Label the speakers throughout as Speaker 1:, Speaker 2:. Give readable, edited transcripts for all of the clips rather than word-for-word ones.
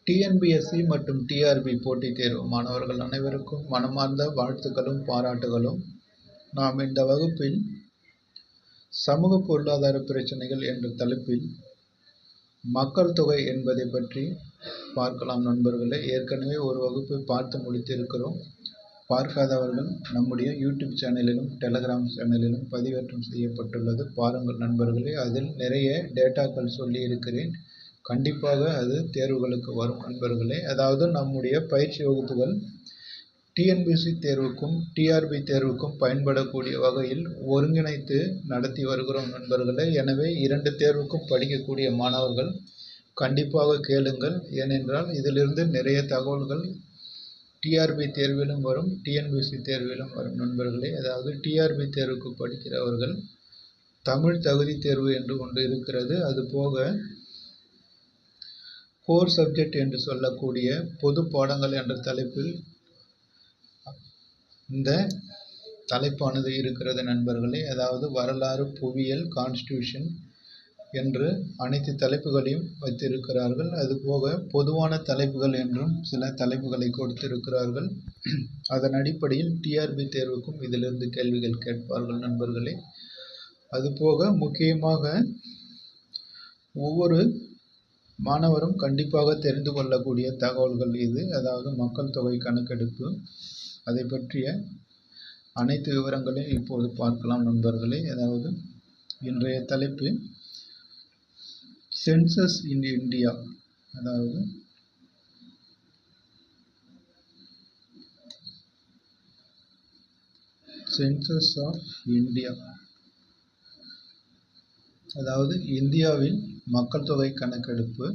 Speaker 1: TNPSC மற்றும் TRP போட்டித் தேர்வு மாணவர்கள் அனைவருக்கும் மனமார்ந்த வாழ்த்துக்களும் பாராட்டுகளும். நாம் இந்த வகுப்பில் சமூக பொருளாதார பிரச்சனைகள் என்ற தலைப்பில் மக்கள் தொகை என்பதை பற்றி பார்க்கலாம் நண்பர்களே. ஏற்கனவே ஒரு வகுப்பை பார்த்து முடித்திருக்கிறோம். பார்க்காதவர்கள் நம்முடைய யூடியூப் சேனலிலும் டெலகிராம் சேனலிலும் பதிவேற்றம் செய்யப்பட்டுள்ளது, பாருங்கள் நண்பர்களே. அதில் நிறைய டேட்டாக்கள் சொல்லி இருக்கிறேன். கண்டிப்பாக அது தேர்வுகளுக்கு வரும் நண்பர்களே. அதாவது நம்முடைய பயிற்சி வகுப்புகள் டிஎன்பிஎஸ்சி தேர்வுக்கும் டிஆர்பி தேர்வுக்கும் பயன்படக்கூடிய வகையில் ஒருங்கிணைத்து நடத்தி வருகிறோம் நண்பர்களே. எனவே 2 தேர்வுக்கும் படிக்கக்கூடிய மாணவர்கள் கண்டிப்பாக கேளுங்கள். ஏனென்றால் இதிலிருந்து நிறைய தகவல்கள் டிஆர்பி தேர்விலும் வரும், டிஎன்பிஎஸ்சி தேர்விலும் வரும் நண்பர்களே. அதாவது டிஆர்பி தேர்வுக்கு படிக்கிறவர்கள் தமிழ் தகுதி தேர்வு என்று ஒன்று இருக்கிறது. அதுபோக கோர் சப்ஜெக்ட் என்று சொல்லக்கூடிய பொது பாடங்கள் என்ற தலைப்பில் இந்த தலைப்பானது இருக்கிறது நண்பர்களே. அதாவது வரலாறு, புவியியல், கான்ஸ்டியூஷன் என்று அனைத்து தலைப்புகளையும் வைத்திருக்கிறார்கள். அதுபோக பொதுவான தலைப்புகள் என்றும் சில தலைப்புகளை கொடுத்திருக்கிறார்கள். அதன் அடிப்படையில் டிஆர்பி தேர்வுக்கும் இதிலிருந்து கேள்விகள் கேட்பார்கள் நண்பர்களே. அதுபோக முக்கியமாக ஒவ்வொரு மாணவரும் கண்டிப்பாக தெரிந்து கொள்ளக்கூடிய தகவல்கள் இது. அதாவது மக்கள் தொகை கணக்கெடுப்பு, அதை பற்றிய அனைத்து விவரங்களையும் இப்போது பார்க்கலாம் நண்பர்களே. அதாவது இன்றைய தலைப்பு சென்சஸ் இன் இந்தியா. அதாவது சென்சஸ் ஆஃப் இந்தியா, அதாவது இந்தியாவில் மக்கள் தொகை கணக்கெடுப்பு.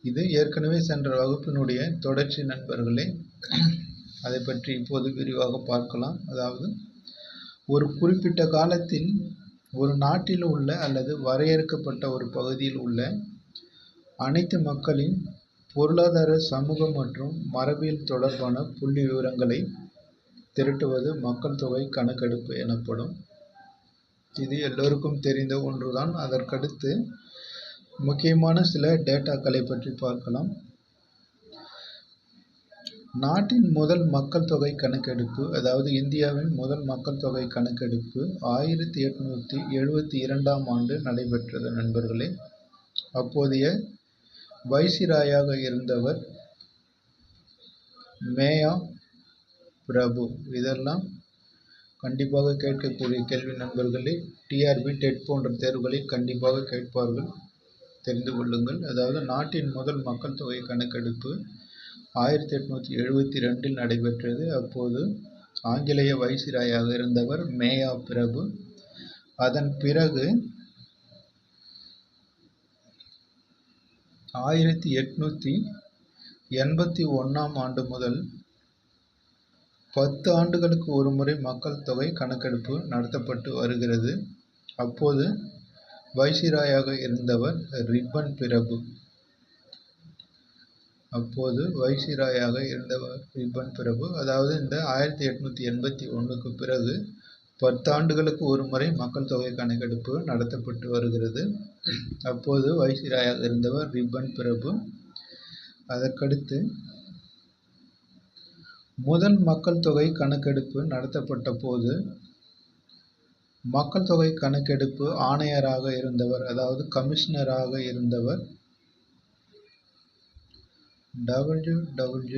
Speaker 1: இது ஏற்கனவே சென்ற வகுப்பினுடைய தொடர்ச்சி நண்பர்களே. அதை பற்றி இப்போது விரிவாக பார்க்கலாம். அதாவது ஒரு குறிப்பிட்ட காலத்தில் ஒரு நாட்டில் உள்ள அல்லது வரையறுக்கப்பட்ட ஒரு பகுதியில் உள்ள அனைத்து மக்களின் பொருளாதார, சமூக மற்றும் மரபியல் தொடர்பான புள்ளி விவரங்களை திரட்டுவது மக்கள் தொகை கணக்கெடுப்பு எனப்படும். இது எல்லோருக்கும் தெரிந்த ஒன்றுதான். அதற்கடுத்து முக்கியமான சில டேட்டாக்களை பற்றி பார்க்கலாம். நாட்டின் முதல் மக்கள் தொகை கணக்கெடுப்பு, அதாவது இந்தியாவின் முதல் மக்கள் தொகை கணக்கெடுப்பு 1872ஆம் ஆண்டு நடைபெற்றது நண்பர்களே. அப்போதைய வைசிராயாக இருந்தவர் மேயா பிரபு. இதெல்லாம் கண்டிப்பாக கேட்கக்கூடிய கேள்வி நண்பர்களே. டிஆர்பி, டெட் போன்ற தேர்வுகளில் கண்டிப்பாக கேட்பார்கள், தெரிந்து கொள்ளுங்கள். அதாவது நாட்டின் முதல் மக்கள் தொகை கணக்கெடுப்பு 1872இல் நடைபெற்றது. அப்போது ஆங்கிலேய வைசிராயாக இருந்தவர் மேயா பிரபு. அதன் பிறகு 1881ஆம் ஆண்டு முதல் 10 ஆண்டுகளுக்கு ஒரு முறை மக்கள் தொகை கணக்கெடுப்பு நடத்தப்பட்டு வருகிறது. அப்போது வைசிராயாக இருந்தவர் ரிப்பன் பிரபு. அதாவது இந்த 1881க்கு பிறகு 10 ஆண்டுகளுக்கு ஒரு முறை மக்கள் தொகை கணக்கெடுப்பு நடத்தப்பட்டு வருகிறது. அப்போது வைசிராயாக இருந்தவர் ரிப்பன் பிரபு. அதற்கடுத்து முதல் மக்கள் தொகை கணக்கெடுப்பு நடத்தப்பட்ட போது மக்கள் தொகை கணக்கெடுப்பு ஆணையராக இருந்தவர், அதாவது கமிஷனராக இருந்தவர் W.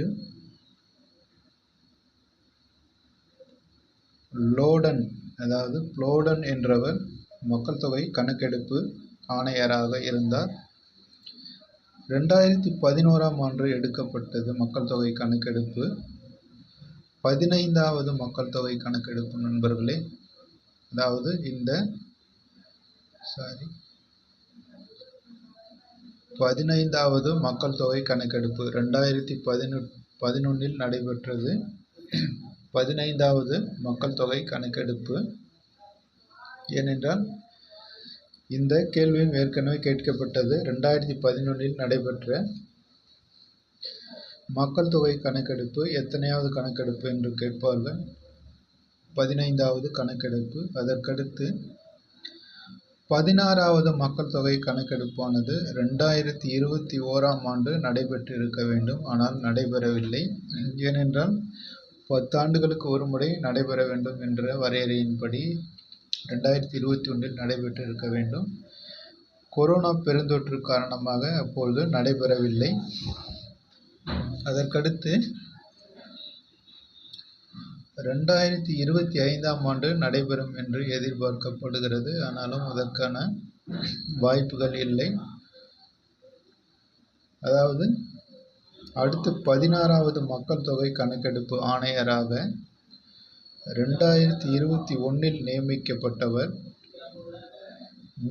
Speaker 1: லோடன். அதாவது லோடன் என்றவர் மக்கள் தொகை கணக்கெடுப்பு ஆணையராக இருந்தார். 2011ஆம் ஆண்டு எடுக்கப்பட்டது மக்கள் தொகை கணக்கெடுப்பு, 15வது மக்கள் தொகை கணக்கெடுப்பு நண்பர்களே. அதாவது இந்த 15வது மக்கள் தொகை கணக்கெடுப்பு 2011இல் நடைபெற்றது. 15வது மக்கள் தொகை கணக்கெடுப்பு. ஏனென்றால் இந்த கேள்வியும் ஏற்கனவே கேட்கப்பட்டது. 2011இல் நடைபெற்ற மக்கள் தொகை கணக்கெடுப்பு எத்தனையாவது கணக்கெடுப்பு என்று கேட்பார்கள். 15வது கணக்கெடுப்பு. அதற்கடுத்து 16வது மக்கள் தொகை கணக்கெடுப்பானது 2021ஆம் ஆண்டு நடைபெற்றிருக்க வேண்டும். ஆனால் நடைபெறவில்லை. ஏனென்றால் 10 ஆண்டுகளுக்கு ஒரு முறை நடைபெற வேண்டும் என்ற வரையறையின்படி 2021இல் நடைபெற்றிருக்க வேண்டும். கொரோனா பெருந்தொற்று காரணமாக அப்பொழுது நடைபெறவில்லை. அதற்கடுத்து 2025ஆம் ஆண்டு நடைபெறும் என்று எதிர்பார்க்கப்படுகிறது. ஆனாலும் அதற்கான வாய்ப்புகள் இல்லை. அதாவது அடுத்து 16வது மக்கள் தொகை கணக்கெடுப்பு ஆணையராக 2021இல் நியமிக்கப்பட்டவர்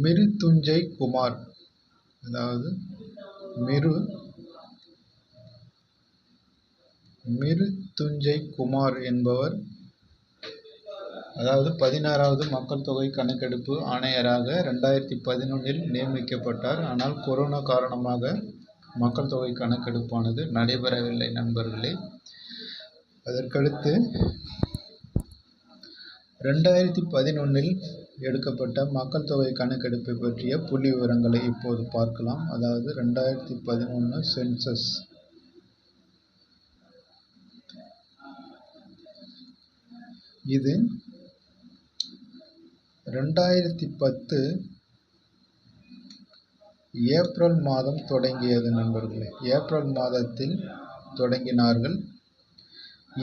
Speaker 1: மிருத்துஞ்சய் குமார். அதாவது மிருத்துஞ்சய் குமார் என்பவர் 16வது மக்கள் தொகை கணக்கெடுப்பு ஆணையராக 2011இல் நியமிக்கப்பட்டார். ஆனால் கொரோனா காரணமாக மக்கள் தொகை கணக்கெடுப்பானது நடைபெறவில்லை நண்பர்களே. அதற்கடுத்து 2011இல் எடுக்கப்பட்ட மக்கள் தொகை கணக்கெடுப்பை பற்றிய புள்ளி விவரங்களை இப்போது பார்க்கலாம். அதாவது 2011 சென்சஸ். இது 2010 ஏப்ரல் மாதம் தொடங்கியது நண்பர்களே. ஏப்ரல் மாதத்தில் தொடங்கினார்கள்.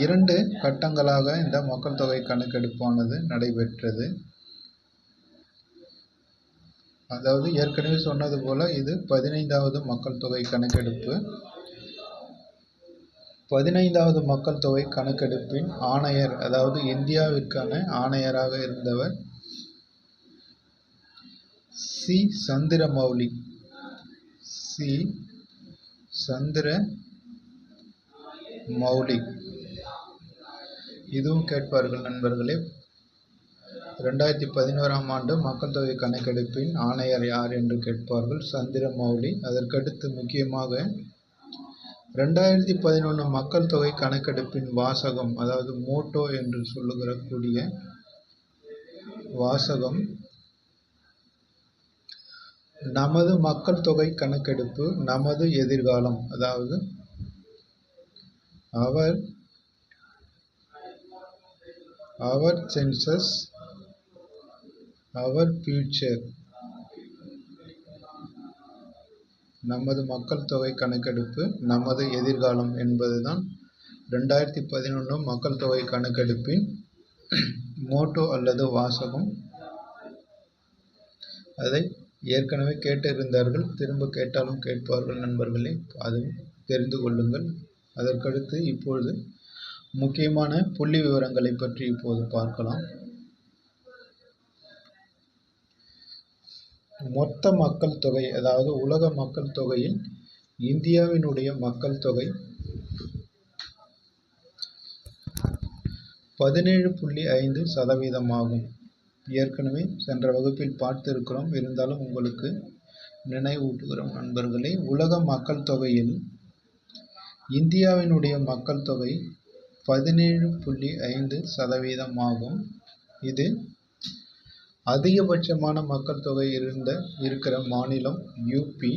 Speaker 1: 2 கட்டங்களாக இந்த மக்கள் தொகை கணக்கெடுப்பானது நடைபெற்றது. அதாவது ஏற்கனவே சொன்னது போல இது 15வது மக்கள் தொகை கணக்கெடுப்பு. 15வது மக்கள் தொகை கணக்கெடுப்பின் ஆணையர், அதாவது இந்தியாவிற்கான ஆணையராக இருந்தவர் சி. சந்திரமௌலி. இதுவும் கேட்பார்கள் நண்பர்களே. 2011ஆம் ஆண்டு மக்கள் தொகை கணக்கெடுப்பின் ஆணையர் யார் என்று கேட்பார்கள். சந்திரமௌலி. அதற்கடுத்து முக்கியமாக 2011 மக்கள் தொகை கணக்கெடுப்பின் வாசகம், அதாவது மோட்டோ என்று சொல்லக்கூடிய வாசகம், நமது மக்கள் தொகை கணக்கெடுப்பு நமது எதிர்காலம். அதாவது அவர் சென்சஸ் அவர் ஃபியூச்சர். நமது மக்கள் தொகை கணக்கெடுப்பு நமது எதிர்காலம் என்பதுதான் 2011 மக்கள் தொகை கணக்கெடுப்பின் மோட்டோ அல்லது வாசகம். அதை ஏற்கனவே கேட்டிருந்தார்கள், திரும்ப கேட்டாலும் கேட்பார்கள் நண்பர்களே. அதை தெரிந்து கொள்ளுங்கள். அதற்கடுத்து இப்பொழுது முக்கியமான புள்ளி விவரங்களை பற்றி இப்போது பார்க்கலாம். மொத்த மக்கள் தொகை, அதாவது உலக மக்கள் தொகையில் இந்தியாவினுடைய மக்கள் தொகை 17.5% ஆகும். ஏற்கனவே சென்ற வகுப்பில் பார்த்திருக்கிறோம். இருந்தாலும் உங்களுக்கு நினைவூட்டுகிறோம் நண்பர்களே. உலக மக்கள் தொகையில் இந்தியாவினுடைய மக்கள் தொகை 17.5% ஆகும். இது அதிகபட்சமான மக்கள் தொகை இருக்கிற மாநிலம் யூபி,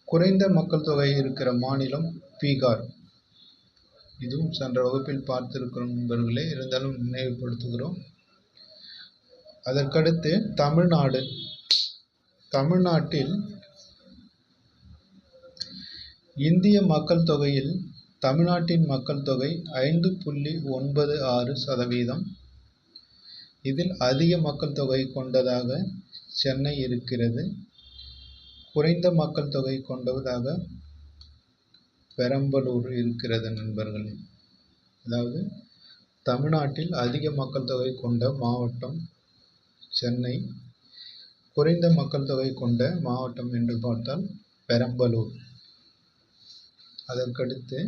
Speaker 1: குறைந்த மக்கள் தொகை இருக்கிற மாநிலம் பீகார். இதுவும் சென்ற வகுப்பில் பார்த்திருக்கிறோம் நண்பர்களே. இருந்தாலும் நினைவுபடுத்துகிறோம். அதற்கடுத்து தமிழ்நாடு. தமிழ்நாட்டில் இந்திய மக்கள் தொகையில் தமிழ்நாட்டின் மக்கள் தொகை 5.96%. இதில் அதிக மக்கள் தொகை கொண்டதாக சென்னை இருக்கிறது. குறைந்த மக்கள் தொகை கொண்டதாக பெரம்பலூர் இருக்கிறது நண்பர்களே. அதாவது தமிழ்நாட்டில் அதிக மக்கள் தொகை கொண்ட மாவட்டம் சென்னை, குறைந்த மக்கள் தொகை கொண்ட மாவட்டம் என்று பார்த்தால் பெரம்பலூர். அதற்கடுத்து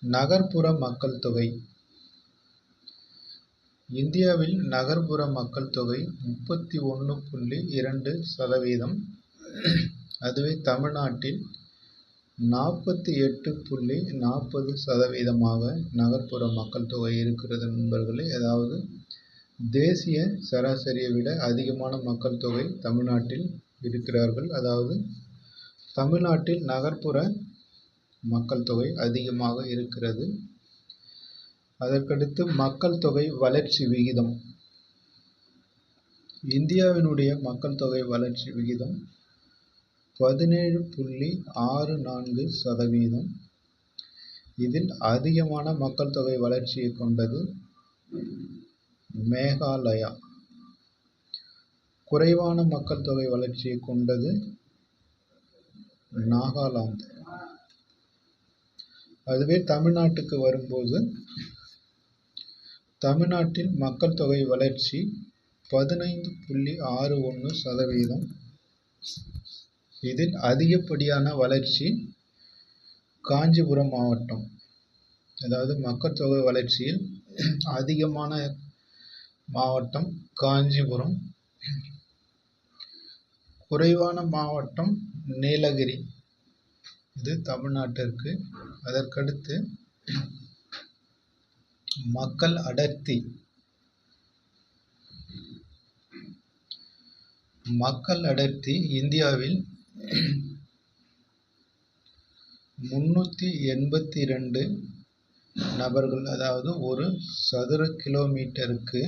Speaker 1: நகர்ப்புற மக்கள் தொகை. இந்தியாவில் நகர்ப்புற மக்கள் தொகை 31.2%. அதுவே தமிழ்நாட்டில் 48.40% நகர்ப்புற மக்கள் தொகை இருக்கிறது நண்பர்களே. அதாவது தேசிய சராசரியை விட அதிகமான மக்கள் தொகை தமிழ்நாட்டில் இருக்கிறார்கள். அதாவது தமிழ்நாட்டில் நகர்ப்புற மக்கள் தொகை அதிகமாக இருக்கிறது. அதற்கடுத்து மக்கள் தொகை வளர்ச்சி விகிதம். இந்தியாவினுடைய மக்கள் தொகை வளர்ச்சி விகிதம் 17.64%. இதில் அதிகமான மக்கள் தொகை வளர்ச்சியை கொண்டது மேகாலயா. குறைவான மக்கள் தொகை வளர்ச்சியை கொண்டது நாகாலாந்து. அதுவே தமிழ்நாட்டுக்கு வரும்போது தமிழ்நாட்டில் மக்கள் தொகை வளர்ச்சி 15.61%. இதில் அதிகப்படியான வளர்ச்சி காஞ்சிபுரம் மாவட்டம். அதாவது மக்கள் தொகை வளர்ச்சியில் அதிகமான மாவட்டம் காஞ்சிபுரம். குறைவான மாவட்டம் நீலகிரி. இது தமிழ்நாட்டிற்கு. அதற்கடுத்து மக்கள் அடர்த்தி. மக்கள் அடர்த்தி இந்தியாவில் 382 நபர்கள். அதாவது ஒரு சதுர கிலோமீட்டருக்கு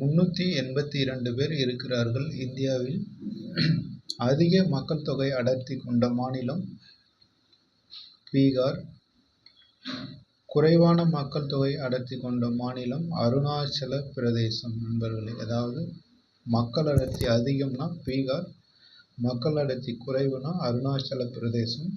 Speaker 1: 382 பேர் இருக்கிறார்கள். இந்தியாவில் அதிக மக்கள் தொகை அடர்த்தி கொண்ட மாநிலம் பீகார். குறைவான மக்கள் தொகை அடர்த்தி கொண்ட மாநிலம் அருணாச்சல பிரதேசம் நண்பர்களே. அதாவது மக்கள் அடர்த்தி அதிகம்னா பீகார், மக்கள் அடர்த்தி குறைவுனா அருணாச்சல பிரதேசம்.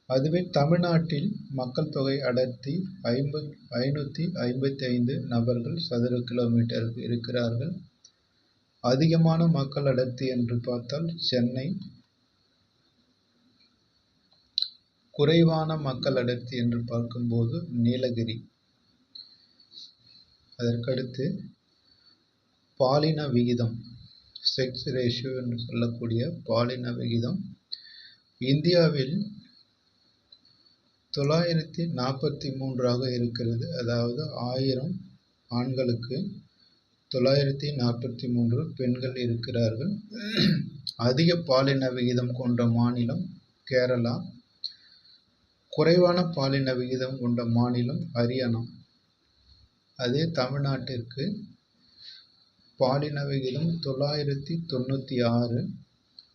Speaker 1: அதுவே தமிழ்நாட்டில் மக்கள் தொகை அடர்த்தி 555 நபர்கள் சதுர கிலோமீட்டருக்கு இருக்கிறார்கள். அதிகமான மக்கள் அடர்த்தி என்று பார்த்தால் சென்னை. குறைவான மக்கள் அடர்த்தி என்று பார்க்கும்போது நீலகிரி. அதற்கடுத்து பாலின விகிதம், செக்ஸ் ரேஷியோ என்று சொல்லக்கூடிய பாலின விகிதம். இந்தியாவில் 943 இருக்கிறது. அதாவது 1000 ஆண்களுக்கு 943 பெண்கள் இருக்கிறார்கள். அதிக பாலின விகிதம் கொண்ட மாநிலம் கேரளா. குறைவான பாலின விகிதம் கொண்ட மாநிலம் ஹரியானா. அதே தமிழ்நாட்டிற்கு பாலின விகிதம் 996,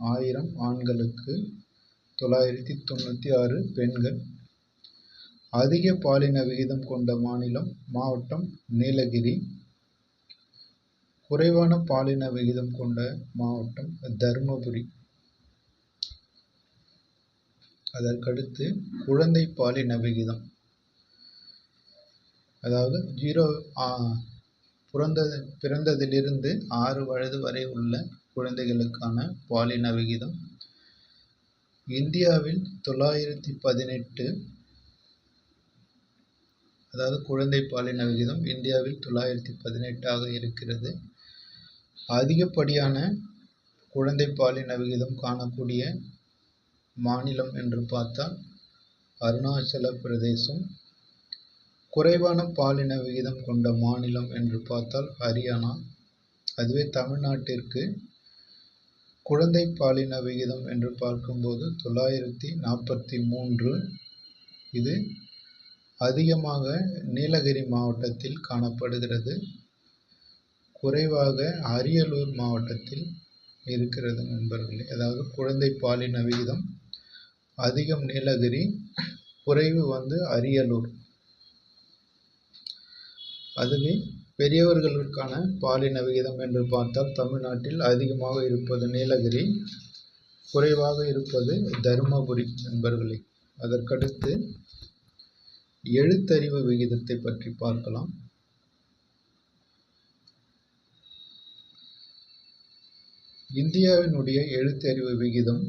Speaker 1: 1000 ஆண்களுக்கு 996 பெண்கள். அதிக பாலின விகிதம் கொண்ட மாவட்டம் நீலகிரி. குறைவான பாலின விகிதம் கொண்ட மாவட்டம் தர்மபுரி. அதற்கடுத்து குழந்தை பாலின விகிதம். அதாவது பிறந்ததிலிருந்து 6 வயது வரை உள்ள குழந்தைகளுக்கான பாலின விகிதம். இந்தியாவில் 918. அதாவது குழந்தை பாலின விகிதம் இந்தியாவில் 918 இருக்கிறது. அதிகப்படியான குழந்தை பாலின விகிதம் காணக்கூடிய மாநிலம் என்று பார்த்தால் அருணாச்சல பிரதேசம். குறைவான பாலின விகிதம் கொண்ட மாநிலம் என்று பார்த்தால் ஹரியானா. அதுவே தமிழ்நாட்டிற்கு குழந்தை பாலின விகிதம் என்று பார்க்கும்போது 943. இது அதிகமாக நீலகிரி மாவட்டத்தில் காணப்படுகிறது. குறைவாக அரியலூர் மாவட்டத்தில் இருக்கிறது நண்பர்களே. அதாவது குழந்தை பாலின விகிதம் அதிகம் நீலகிரி, குறைவு அரியலூர். அதுவே பெரியவர்களுக்கான பாலின விகிதம் என்று பார்த்தால் தமிழ்நாட்டில் அதிகமாக இருப்பது நீலகிரி, குறைவாக இருப்பது தருமபுரி நண்பர்களே. அதற்கடுத்து எழுத்தறிவு விகிதத்தை பற்றி பார்க்கலாம். இந்தியாவினுடைய எழுத்தறிவு விகிதம்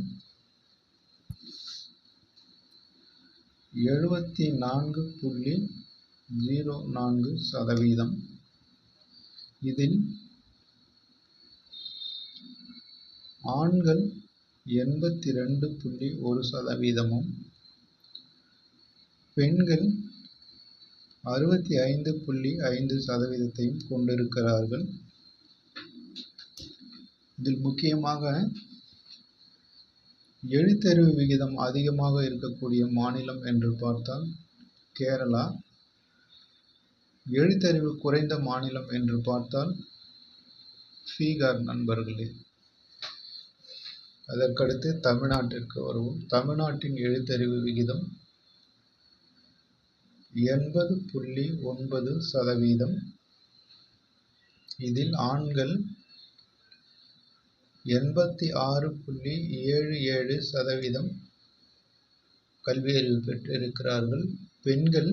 Speaker 1: 74.04%. இதில் ஆண்கள் 82.1%, பெண்கள் 65.5% கொண்டிருக்கிறார்கள். இதில் முக்கியமாக எழுத்தறிவு விகிதம் அதிகமாக இருக்கக்கூடிய மாநிலம் என்று பார்த்தால் கேரளா, எழுத்தறிவு குறைந்த மாநிலம் என்று பார்த்தால் பீகார் நண்பர்களே. அதற்கடுத்து தமிழ்நாட்டிற்கு வருவோம். தமிழ்நாட்டின் எழுத்தறிவு விகிதம் 80.9%. இதில் ஆண்கள் 86.77% கல்வியறிவு பெற்றிருக்கிறார்கள். பெண்கள்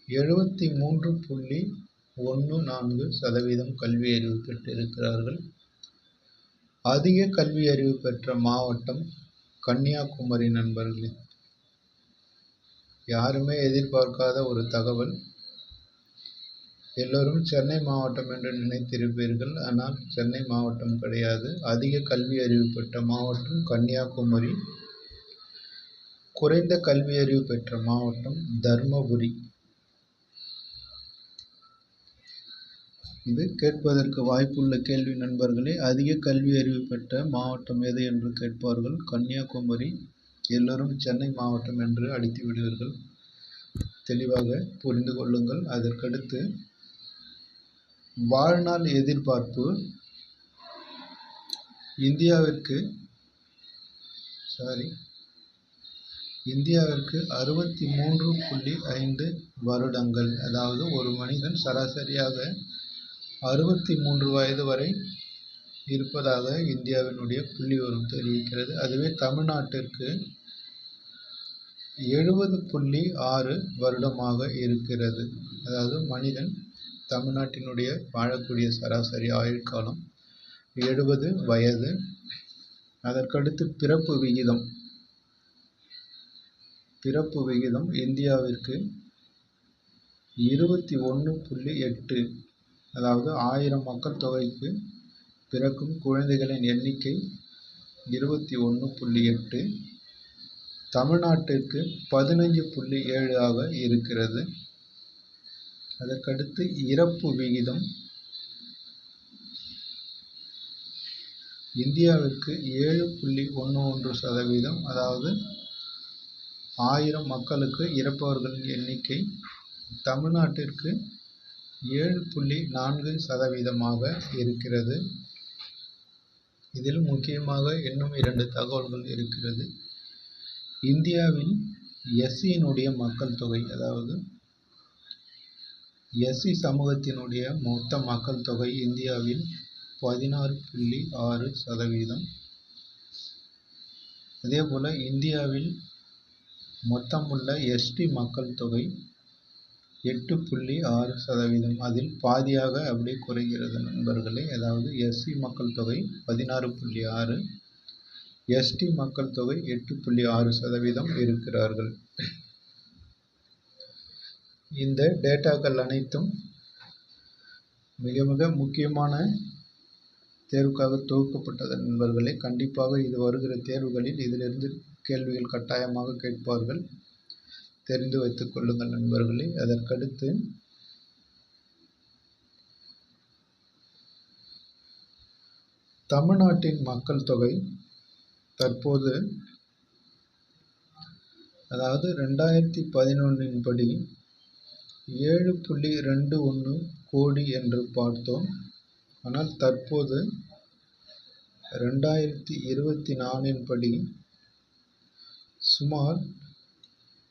Speaker 1: 73.14% கல்வியறிவு பெற்றிருக்கிறார்கள். அதிக கல்வியறிவு பெற்ற மாவட்டம் கன்னியாகுமரி நண்பர்களே. யாருமே எதிர்பார்க்காத ஒரு தகவல். எல்லோரும் சென்னை மாவட்டம் என்று நினைத்திருப்பீர்கள். ஆனால் சென்னை மாவட்டம் கிடையாது. அதிக கல்வி அறிவு பெற்ற மாவட்டம் கன்னியாகுமரி. குறைந்த கல்வி அறிவு பெற்ற மாவட்டம் தர்மபுரி. இது கேட்பதற்கு வாய்ப்புள்ள கேள்வி நண்பர்களே. அதிக கல்வி அறிவு பெற்ற மாவட்டம் எது என்று கேட்பார்கள். கன்னியாகுமரி. எல்லோரும் சென்னை மாவட்டம் என்று அடித்து விடுவீர்கள். தெளிவாக புரிந்து கொள்ளுங்கள். அதற்கடுத்து வாழ்நாள் எதிர்பார்ப்பு இந்தியாவிற்கு 63.5 வருடங்கள். அதாவது ஒரு மனிதன் சராசரியாக 63 வயது வரை இருப்பதாக இந்தியாவினுடைய புள்ளிவிவரம் தெரிவிக்கிறது. அதுவே தமிழ்நாட்டிற்கு 70.6 வருடமாக இருக்கிறது. அதாவது மனிதன் தமிழ்நாட்டினுடைய வாழக்கூடிய சராசரி ஆயுள் காலம் 70 வயது. அதற்கடுத்து பிறப்பு விகிதம் இந்தியாவிற்கு 21.8. அதாவது 1000 மக்கள் தொகைக்கு பிறக்கும் குழந்தைகளின் எண்ணிக்கை 21.8. தமிழ்நாட்டிற்கு 15.7 ஆக இருக்கிறது. அதற்கடுத்து இறப்பு விகிதம் இந்தியாவிற்கு 7.11%. அதாவது 1000 மக்களுக்கு இறப்பவர்களின் எண்ணிக்கை தமிழ்நாட்டிற்கு 7.4% இருக்கிறது. இதில் முக்கியமாக இன்னும் 2 தகவல்கள் இருக்கிறது. இந்தியாவில் எஸ்சியினுடைய மக்கள் தொகை, அதாவது எஸ்சி சமூகத்தினுடைய மொத்த மக்கள் தொகை இந்தியாவில் 16.6%. அதேபோல இந்தியாவில் மொத்தமுள்ள எஸ்டி மக்கள் தொகை 8.6%. அதில் பாதியாக அப்படியே குறைகிறது நண்பர்களே. அதாவது எஸ்சி மக்கள் தொகை 16.6, எஸ்டி மக்கள் தொகை 8.6% இருக்கிறார்கள். இந்த டேட்டாக்கள் அனைத்தும் மிக மிக முக்கியமான தேர்வுக்காக தொகுக்கப்பட்டது நண்பர்களே. கண்டிப்பாக இது வருகிற தேர்வுகளில் இதிலிருந்து கேள்விகள் கட்டாயமாக கேட்பார்கள். தெரிந்து வைத்துக் கொள்ளுங்கள் நண்பர்களே. அதற்கடுத்து தமிழ்நாட்டின் மக்கள் தொகை தற்போது, அதாவது 2011 படி 7.21 கோடி என்று பார்த்தோம். ஆனால் தற்போது 2024 படி சுமார்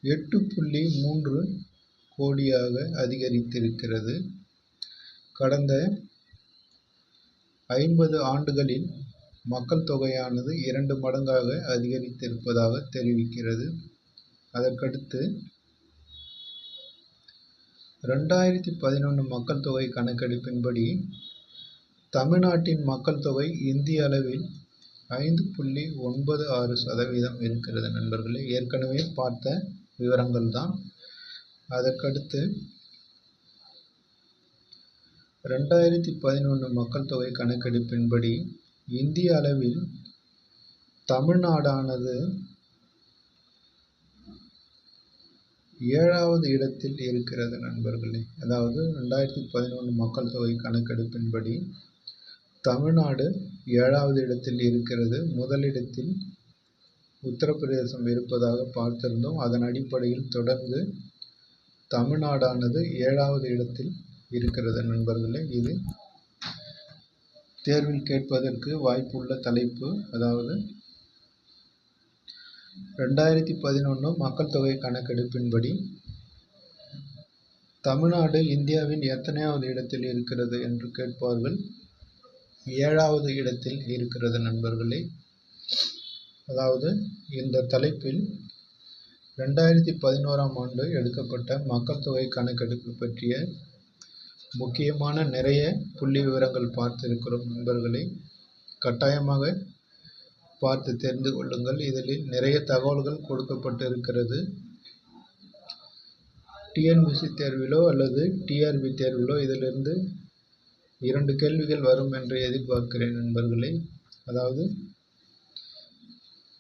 Speaker 1: 8.3 கோடியாக அதிகரித்திருக்கிறது. கடந்த 50 ஆண்டுகளில் மக்கள் தொகையானது 2 மடங்காக அதிகரித்திருப்பதாக தெரிவிக்கிறது. அதற்கடுத்து 2011 மக்கள் தொகை கணக்கெடுப்பின்படி தமிழ்நாட்டின் மக்கள் தொகை இந்திய அளவில் 5.96% இருக்கிறது நண்பர்களே. ஏற்கனவே பார்த்த விவரங்கள் தான். அதற்கடுத்து 2011 மக்கள் தொகை கணக்கெடுப்பின்படி இந்திய அளவில் தமிழ்நாடானது 7வது இடத்தில் இருக்கிறது நண்பர்களே. அதாவது 2011 மக்கள் தொகை கணக்கெடுப்பின்படி தமிழ்நாடு 7வது இடத்தில் இருக்கிறது. முதலிடத்தில் உத்தரப்பிரதேசம் இருப்பதாக பார்த்திருந்தோம். அதன் அடிப்படையில் தொடர்ந்து தமிழ்நாடானது 7வது இடத்தில் இருக்கிறது நண்பர்களே. இது தேர்வில் கேட்பதற்கு வாய்ப்புள்ள தலைப்பு. அதாவது 2011 மக்கள் தொகை கணக்கெடுப்பின்படி தமிழ்நாடு இந்தியாவின் எத்தனையாவது இடத்தில் இருக்கிறது என்று கேட்பார்கள். 7வது இடத்தில் இருக்கிறது நண்பர்களே. அதாவது இந்த தலைப்பில் 2011ஆம் ஆண்டு எடுக்கப்பட்ட மக்கள் தொகை கணக்கெடுப்பு பற்றிய முக்கியமான நிறைய புள்ளி விவரங்கள் பார்த்திருக்கிறோம் நண்பர்களே. கட்டாயமாக பார்த்து தெரிந்து கொள்ளுங்கள். இதில் நிறைய தகவல்கள் கொடுக்கப்பட்டு இருக்கிறது. டிஎன்பிஎஸ்சி தேர்விலோ அல்லது டிஆர்பி தேர்விலோ இதிலிருந்து 2 கேள்விகள் வரும் என்று எதிர்பார்க்கிறேன் நண்பர்களே. அதாவது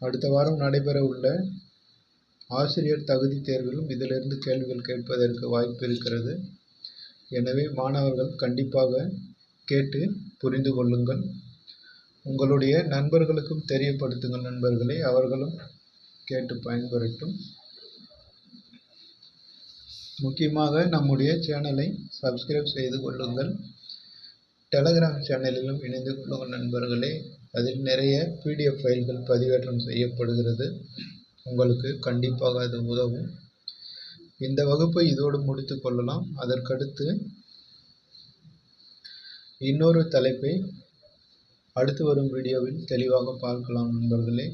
Speaker 1: அடுத்த வாரம் நடைபெற உள்ள ஆசிரியர் தகுதி தேர்விலும் இதிலிருந்து கேள்விகள் கேட்பதற்கு வாய்ப்பு இருக்கிறது. எனவே மாணவர்கள் கண்டிப்பாக கேட்டு புரிந்து கொள்ளுங்கள். உங்களுடைய நண்பர்களுக்கும் தெரியப்படுத்துங்கள் நண்பர்களே. அவர்களும் கேட்டு பயன்பெறட்டும். முக்கியமாக நம்முடைய சேனலை சப்ஸ்கிரைப் செய்து கொள்ளுங்கள். டெலகிராம் சேனலிலும் இணைந்து கொள்ளுங்கள் நண்பர்களே. அதில் நிறைய பிடிஎஃப் ஃபைல்கள் பதிவேற்றம் செய்யப்படுகிறது. உங்களுக்கு கண்டிப்பாக அது உதவும். இந்த வகுப்பை இதோடு முடித்து கொள்ளலாம். அதற்கடுத்து இன்னொரு தலைப்பை அடுத்து வரும் வீடியோவில் தெளிவாக பார்க்கலாம் நண்பர்களே.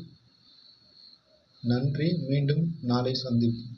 Speaker 1: நன்றி. மீண்டும் நாளை சந்திப்போம்.